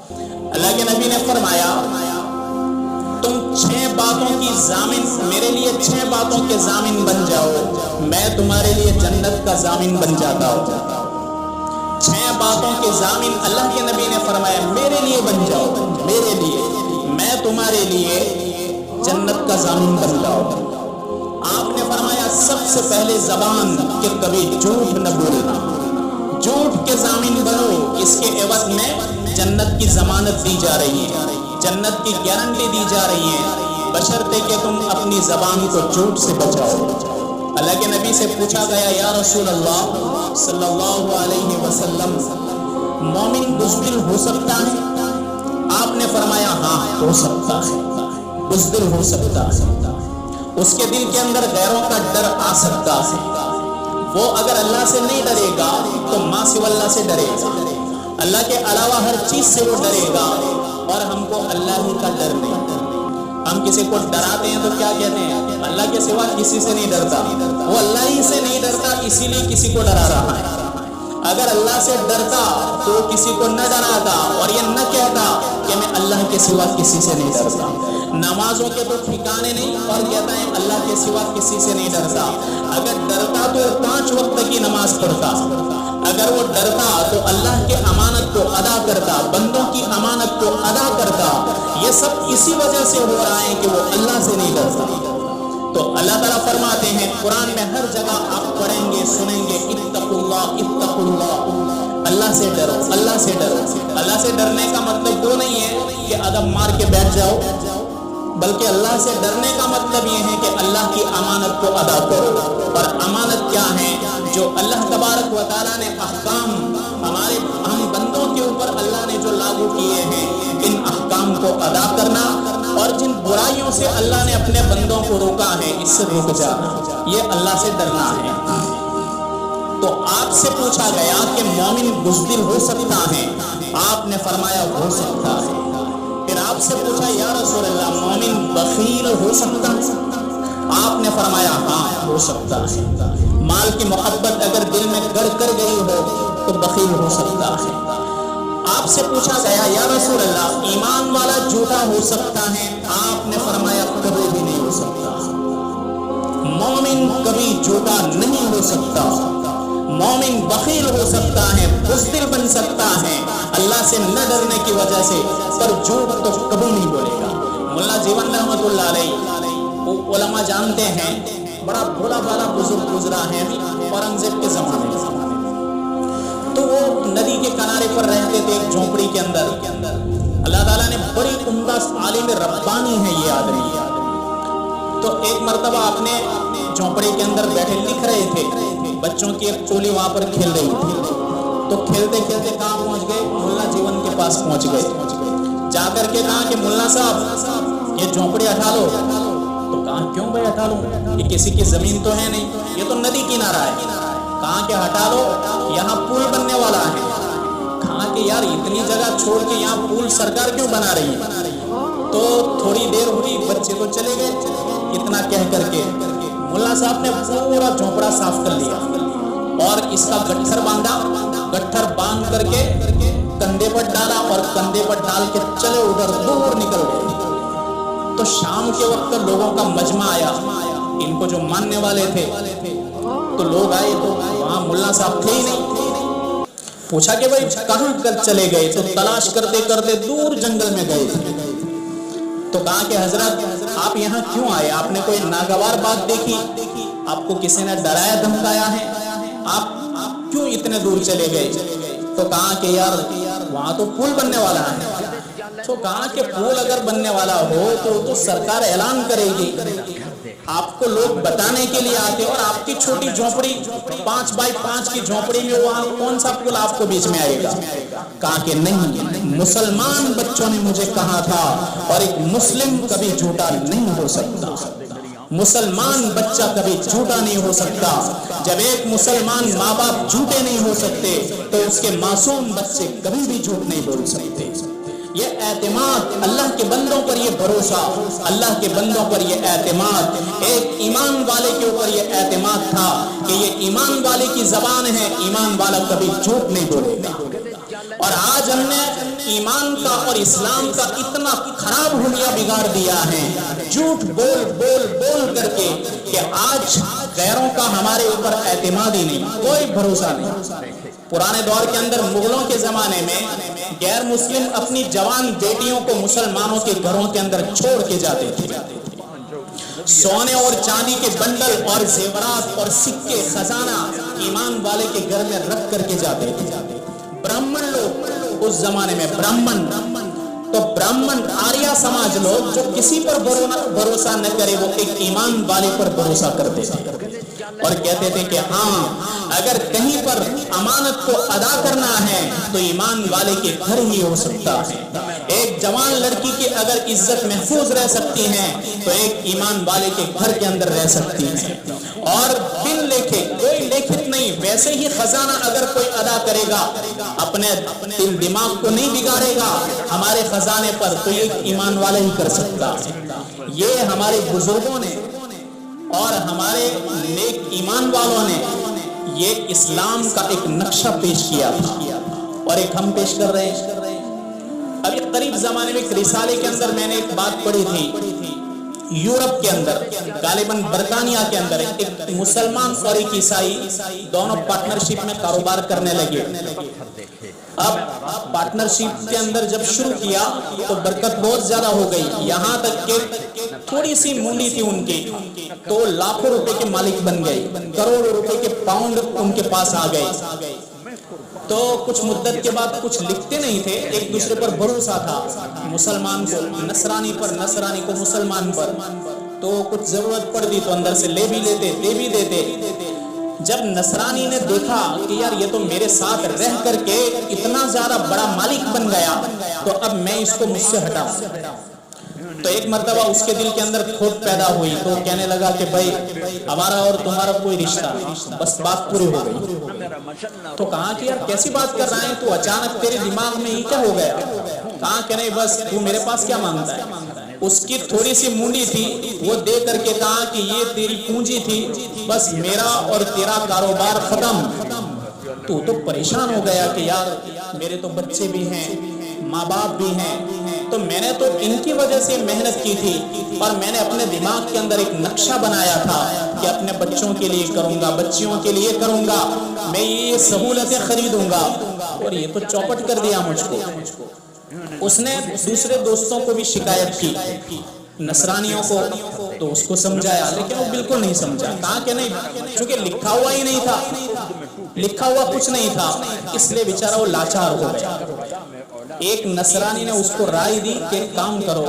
اللہ کے نبی نے فرمایا تم 6 باتوں کی ضامن، میرے لیے 6 باتوں کے ضامن بن جاؤ، میں تمہارے لیے جنت کا ضامن بن جاتا ہوں۔ 6 باتوں کے ضامن اللہ کے نبی نے فرمایا میرے لیے بن جاؤ، میرے لیے، میں تمہارے لیے جنت کا ضامن بن جاؤ۔ آپ نے فرمایا سب سے پہلے زبان کہ کبھی جھوٹ نہ بولنا، جھوٹ کے ضامن بنو، اس کے عوض میں جنت کی ضمانت دی جا رہی ہے، جنت کی گارنٹی دی جا رہی ہے، بشرطے کہ تم اپنی زبان کو جھوٹ سے بچاؤ۔ اللہ کے نبی سے پوچھا گیا یا رسول اللہ صلی اللہ علیہ وسلم مومن بزدل ہو سکتا ہے؟ آپ نے فرمایا ہاں ہو سکتا ہے، بزدل ہو سکتا ہے، اس کے دل کے اندر غیروں کا ڈر آ سکتا ہے، وہ اگر اللہ سے نہیں ڈرے گا تو ما سوی اللہ سے ڈرے گا، اللہ کے علاوہ ہر چیز سے وہ ڈرے گا، اور ہم کو اللہ ہی کا ڈر نہیں۔ ہم کسی کو ڈراتے ہیں تو کیا کہتے ہیں؟ اللہ کے سوا کسی سے نہیں ڈرتا، وہ اللہ ہی سے نہیں ڈرتا اسی لیے کسی کو ڈرا رہا ہے۔ اگر اللہ سے ڈرتا تو کسی کو نہ ڈراتا اور یہ نہ کہتا کہ میں اللہ کے سوا کسی سے نہیں ڈرتا۔ نمازوں کے تو ٹھکانے نہیں اور کہتا ہے اللہ کے سوا کسی سے نہیں ڈرتا۔ اگر ڈرتا تو 5 وقت کی نماز پڑھتا، اگر وہ ڈرتا تو اللہ کے امانت کو ادا کرتا، بندوں کی امانت کو ادا کرتا۔ یہ سب اسی وجہ سے ہو رہا ہے کہ وہ اللہ سے نہیں ڈرتا۔ تو اللہ تعالیٰ فرماتے ہیں قرآن میں ہر جگہ آپ پڑھیں گے سنیں گے اتقوا اللہ اتقوا اللہ، اللہ سے ڈرو، اللہ سے ڈرو۔ اللہ سے ڈرنے کا مطلب وہ نہیں ہے کہ ادب مار کے بیٹھ جاؤ، بلکہ اللہ سے ڈرنے کا مطلب یہ ہے کہ اللہ کی امانت کو ادا کرو۔ اور امانت کیا ہے؟ جو اللہ تبارک و تعالیٰ نے احکام ہم بندوں کے اوپر اللہ نے جو لاگو کیے ہیں، ان احکام کو ادا کرنا، اور جن برائیوں سے اللہ نے اپنے بندوں کو روکا ہے اس سے رک جانا، یہ اللہ سے ڈرنا ہے۔ تو آپ سے پوچھا گیا کہ مومن بزدل ہو سکتا ہے؟ آپ نے فرمایا ہو سکتا ہے۔ پھر آپ سے پوچھا یا رسول اللہ مومن بخیل ہو سکتا ہے؟ آپ نے فرمایا ہاں ہو سکتا ہے۔ مال کی محبت اگر دل میں گڑ کر گئی ہو تو بخیل ہو سکتا ہے۔ آپ سے پوچھا گیا یا رسول اللہ ایمان والا جھوٹا ہو سکتا ہے؟ آپ نے فرمایا کبھی بھی نہیں ہو سکتا، مومن کبھی جھوٹا نہیں ہو سکتا۔ مومن بخیل ہو سکتا ہے، بزدل بن سکتا ہے اللہ سے نہ ڈرنے کی وجہ سے، پر جھوٹ تو کبھی نہیں بولے گا۔ ملا جیون رحمت اللہ علیہ علماء جانتے ہیں، بڑا بھولا بھالا بزرگ گزرا ہے اورنگزیب کے زمانے میں۔ تو وہ ندی کے کنارے پر رہتے تھے ایک جھونپڑی کے اندر۔ اللہ تعالیٰ نے بڑی عمدہ عالم ربانی ہے یہ آدمی۔ تو ایک مرتبہ اپنے جھونپڑی کے اندر بیٹھے لکھ رہے تھے، بچوں کی ایک ٹولی وہاں پر کھیل رہی تھی۔ تو کھیلتے کھیلتے کہاں پہنچ گئے؟ ملا جیون کے پاس پہنچ گئے۔ جا کر کے کہا کہ ملا صاحب یہ جھونپڑی ہٹا لو۔ تو کہا کیوں بھائی ہٹا لوں؟ یہ کسی کی زمین تو ہے نہیں، یہ تو ندی کنارہ ہے۔ کہا کہ ہٹا لو، یہاں پول بننے والا ہے۔ کہا کہ یار اتنی جگہ چھوڑ کے یہاں پول سرکار کیوں بنا رہی ہے؟ تو تھوڑی دیر ہوئی، بچے تو چلے گئے۔ اتنا کہہ کر کے ملا صاحب نے پورا جھونپڑا صاف کر لیا اور اس کا گٹھر باندھا، گٹھر باندھ کر کے کندھے پر ڈالا اور کندھے پر ڈال کے چلے ادھر دور نکل گئے۔ تو شام کے وقت لوگوں کا مجمع آیا، ان کو جو ماننے والے تھے تو لوگ آئے، تو وہاں ملا صاحب تھے ہی نہیں۔ پوچھا کہ بھائی کہاں کر چلے گئے؟ تو تلاش کرتے کرتے دور جنگل میں گئے تھے۔ تو کہا کہ حضرت آپ یہاں کیوں آئے؟ آپ نے کوئی ناگوار بات دیکھی؟ آپ کو کسی نے ڈرایا دھمکایا ہے؟ آپ کیوں اتنے دور چلے گئے؟ تو کہا کہ یار وہاں تو پول بننے والا ہے۔ تو کہا کہ پول اگر بننے والا ہو تو سرکار اعلان کرے گی، آپ کو لوگ بتانے کے لیے آتے، اور آپ کی چھوٹی جھونپڑی 5 بائی 5 کی جھونپڑی میں وہاں کون سا پول آپ کو بیچ میں آئے گا؟ کہا کہ نہیں، مسلمان بچوں نے مجھے کہا تھا، اور ایک مسلم کبھی جھوٹا نہیں ہو سکتا، مسلمان بچہ کبھی جھوٹا نہیں ہو سکتا۔ جب ایک مسلمان ماں باپ جھوٹے نہیں ہو سکتے تو اس کے معصوم بچے کبھی بھی جھوٹ نہیں بول سکتے۔ یہ اعتماد، اللہ کے بندوں پر یہ بھروسہ، اللہ کے بندوں پر یہ اعتماد، ایک ایمان والے کے اوپر یہ اعتماد تھا کہ یہ ایمان والے کی زبان ہے، ایمان والا کبھی جھوٹ نہیں بولے گا۔ اور آج ہم نے ایمان کا اور اسلام کا اتنا خراب حلیہ بگاڑ دیا ہے، جھوٹ بول بول بول کر کے، کہ آج غیروں کا ہمارے اوپر اعتماد ہی نہیں، کوئی بھروسہ نہیں۔ پرانے دور کے اندر مغلوں کے زمانے میں غیر مسلم اپنی جوان بیٹیوں کو مسلمانوں کے گھروں کے اندر چھوڑ کے جاتے تھے، سونے اور چاندی کے بنڈل اور زیورات اور سکے خزانہ ایمان والے کے گھر میں رکھ کر کے جاتے تھے۔ برہمن لوگ اس زمانے میں، برہمن آریہ سماج لوگ جو کسی پر بھروسہ نہ کرے، وہ ایک ایمان والے پر بھروسہ کرتے تھے اور کہتے تھے کہ ہاں اگر کہیں پر امانت کو ادا کرنا ہے تو ایمان والے کے گھر ہی ہو سکتا ہے۔ ایک جوان لڑکی کی اگر عزت محفوظ رہ سکتی ہے تو ایک ایمان والے کے گھر کے اندر رہ سکتی ہے، اور بن لکھے کوئی لکھت نہیں، ویسے ہی خزانہ اگر کوئی ادا کرے گا، اپنے دل دماغ کو نہیں بگاڑے گا ہمارے خزانے پر، تو یہ ایمان والا ہی کر سکتا ہے۔ یہ ہمارے بزرگوں نے اور ہمارے نیک ایمان والوں نے یہ اسلام کا ایک نقشہ پیش کیا تھا، اور ایک ہم پیش کر رہے ہیں۔ ابھی قریب زمانے میں ایک رسالے کے اندر میں نے ایک بات پڑھی تھی، یورپ کے اندر، غالباً برطانیہ کے اندر، ایک مسلمان اور ایک عیسائی دونوں پارٹنرشپ میں کاروبار کرنے لگے۔ اب پارٹنرشپ کے اندر جب شروع کیا تو برکت بہت زیادہ ہو گئی، یہاں تک کہ تھوڑی سی مونڈی تھی ان کی تو لاکھوں روپے کے مالک بن گئے، کروڑوں روپے کے پاؤنڈ ان کے پاس آ گئے۔ تو کچھ مدت کے بعد کچھ لکھتے نہیں تھے، ایک دوسرے پر بھروسہ تھا، مسلمان کو نصرانی پر، نصرانی کو مسلمان پر، تو کچھ ضرورت پڑتی تو اندر سے لے بھی لیتے، دے بھی دیتے۔ جب نصرانی نے دیکھا کہ یار یہ تو میرے ساتھ رہ کر کے اتنا زیادہ بڑا مالک بن گیا، تو اب میں اس کو مجھ سے ہٹاؤں، تو ایک مرتبہ اس کے دل کے اندر کھوٹ پیدا ہوئی، تو کہنے لگا کہ بھائی ہمارا اور تمہارا کوئی رشتہ نہیں، بس بات پوری ہو گئی۔ تو کہا کہ یار کیسی بات کر رہا ہے تو، اچانک تیرے دماغ میں یہ کیا ہو گیا؟ کہا کہ نہیں بس تو میرے پاس کیا مانگتا ہے؟ اس کی تھوڑی سی مونڈی تھی وہ دے کر کے کہا کہ یہ تیری پونجی تھی، بس میرا اور تیرا کاروبار ختم۔ تو پریشان ہو گیا کہ یار میرے تو بچے بھی ہیں، ماں باپ بھی ہیں، تو میں نے تو ان کی وجہ سے محنت کی تھی، اور میں نے اپنے دماغ کے اندر ایک نقشہ بنایا تھا کہ اپنے بچوں کے لیے کروں گا، بچیوں کے لیے کروں گا، میں یہ سہولتیں خریدوں گا، اور یہ تو چوپٹ کر دیا مجھ کو۔ اس نے دوسرے دوستوں کو بھی شکایت کی، نصرانیوں کو، تو اس کو سمجھایا، لیکن وہ بالکل نہیں سمجھا۔ کہا کہ نہیں، چونکہ لکھا ہوا ہی نہیں تھا، لکھا ہوا کچھ نہیں تھا، اس لیے بیچارہ وہ لاچار ہو گیا۔ ایک نصرانی نے اس کو رائے دی کہ کام کرو،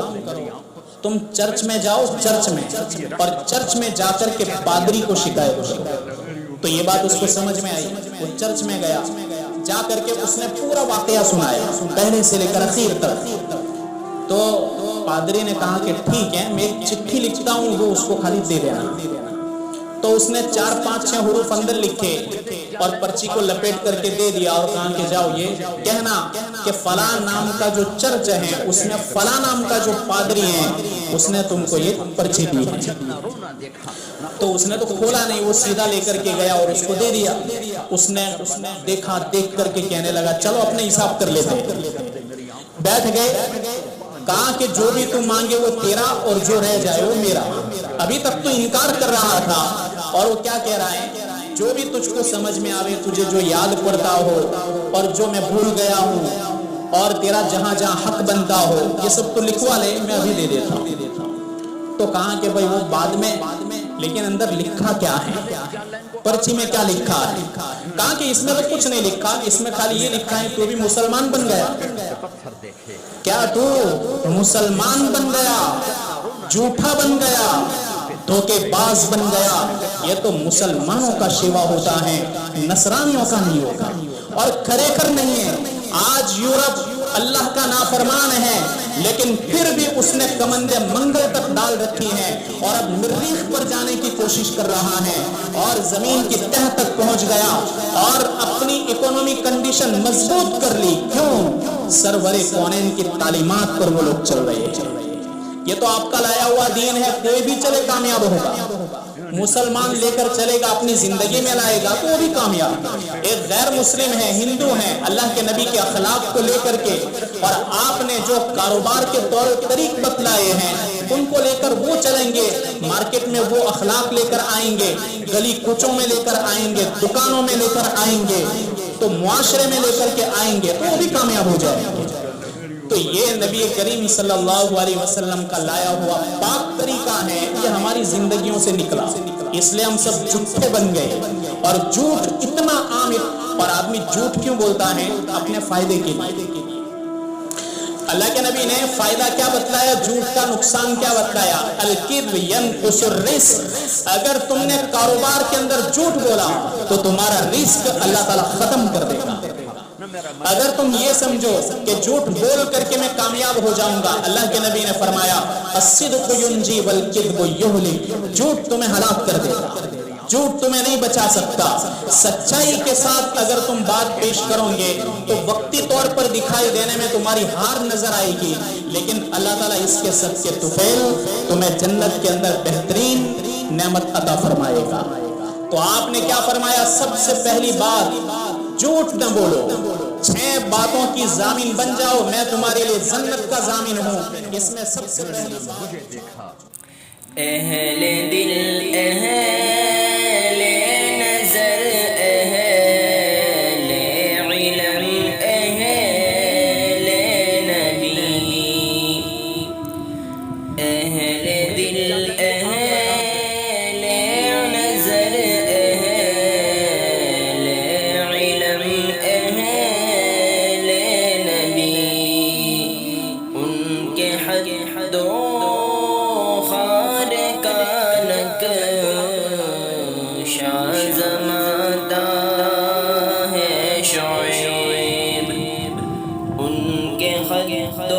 تم چرچ میں جاؤ، چرچ میں، اور چرچ میں جا کر کے پادری کو شکایت کرو۔ تو یہ بات اس کو سمجھ میں آئی، وہ چرچ میں گیا، جا کر کے اس نے پورا واقعہ سنایا پہلے سے لے کر اخیر تک۔ تو پادری نے کہا کہ ٹھیک ہے، میں ایک چٹھی لکھتا ہوں، وہ اس کو خالی دے دینا۔ تو اس نے 4-5-6 حروف اندر لکھے اور پرچی کو لپیٹ کر کے دے دیا، اور کہا کہ جاؤ یہ کہنا کہ فلاں نام کا جو چرچ ہے اس میں فلاں نام کا جو پادری ہے اس نے تم کو یہ پرچی دی ہے۔ تو اس نے تو کھولا نہیں، وہ سیدھا لے کر کے گیا اور اس کو دے دیا۔ اس نے دیکھا، دیکھ کر کے کہنے لگا چلو اپنے حساب کر لیتے۔ بیٹھ گئے، کہا کہ جو بھی تم مانگے وہ تیرا، اور جو رہ جائے وہ میرا۔ ابھی تک تو انکار کر رہا تھا، اور وہ کیا کہہ رہا ہے، جو بھی تجھ کو سمجھ میں آوے، تجھے جو یاد پڑتا ہو، اور جو میں بھول گیا ہوں، اور تیرا جہاں جہاں حق بنتا ہو، یہ سب تو لکھوا لے، میں ابھی دے دیتا ہوں۔ تو کہا کہ بھائی وہ بعد میں، لیکن اندر لکھا کیا ہے، پرچی میں کیا لکھا ہے؟ کہا کہ اس میں تو کچھ نہیں لکھا، اس میں خالی یہ لکھا ہے تو بھی مسلمان بن گیا۔ کیا تو مسلمان بن گیا، جھوٹا بن گیا، دھوکے باز بن گیا؟ یہ تو مسلمانوں کا شیوا ہوتا ہے، نصرانیوں کا نہیں ہوگا، اور کھرے کر نہیں ہے۔ آج یورپ اللہ کا نافرمان ہے، لیکن پھر بھی اس نے کمندے منگل تک ڈال رکھی ہے، اور اب مریخ پر جانے کی کوشش کر رہا ہے، اور زمین کی تہ تک پہنچ گیا، اور اپنی اکنومی کنڈیشن مضبوط کر لی۔ کیوں؟ سرور کونین کی تعلیمات پر وہ لوگ چل رہے ہیں۔ یہ تو آپ کا لایا ہوا دین ہے، کوئی بھی چلے کامیاب ہوگا۔ مسلمان لے کر چلے گا، اپنی زندگی میں لائے گا تو وہ بھی کامیاب۔ ایک غیر مسلم ہے، ہندو ہیں، اللہ کے نبی کے اخلاق کو لے کر کے اور آپ نے جو کاروبار کے طور طریق بتلائے ہیں ان کو لے کر وہ چلیں گے، مارکیٹ میں وہ اخلاق لے کر آئیں گے، گلی کوچوں میں لے کر آئیں گے، دکانوں میں لے کر آئیں گے، تو معاشرے میں لے کر کے آئیں گے تو وہ بھی کامیاب ہو جائیں گے۔ تو یہ نبی کریم صلی اللہ علیہ وسلم کا لایا ہوا پاک طریقہ ہے، یہ ہماری زندگیوں سے نکلا، اس لیے ہم سب جھوٹے بن گئے۔ اور جھوٹ اتنا عام، اور آدمی جھوٹ کیوں بولتا ہے؟ اپنے فائدے کے لیے۔ اللہ کے نبی نے فائدہ کیا بتلایا، جھوٹ کا نقصان کیا بتلایا؟ الکذب ینقص الرزق، اگر تم نے کاروبار کے اندر جھوٹ بولا تو تمہارا رزق اللہ تعالیٰ ختم کر دے گا۔ اگر تم یہ سمجھو کہ جھوٹ بول کر کے میں کامیاب ہو جاؤں گا، اللہ کے نبی نے فرمایا الصدق ینجی والکذب یہلک، جھوٹ تمہیں ہلاک کر دے گا، جھوٹ تمہیں نہیں بچا سکتا۔ سچائی کے ساتھ اگر تم بات پیش کرو گے تو وقتی طور پر دکھائی دینے میں تمہاری ہار نظر آئے گی، لیکن اللہ تعالیٰ اس کے صدقے طفیل تمہیں جنت کے اندر بہترین نعمت عطا فرمائے گا۔ تو آپ نے کیا فرمایا؟ سب سے پہلی بات جھوٹ نہ بولو، 6 باتوں کی ضامن بن جاؤ، میں تمہارے لیے جنت کا ضامن ہوں۔ اس میں سب سے پہلی بات اہل دل، اہل نظر، اہل علم، اہل نبی، اہل دل، اہل نظر، اہل علم، اہل نبی، ان کے حد زماتا ہے شعیب، ان کے خط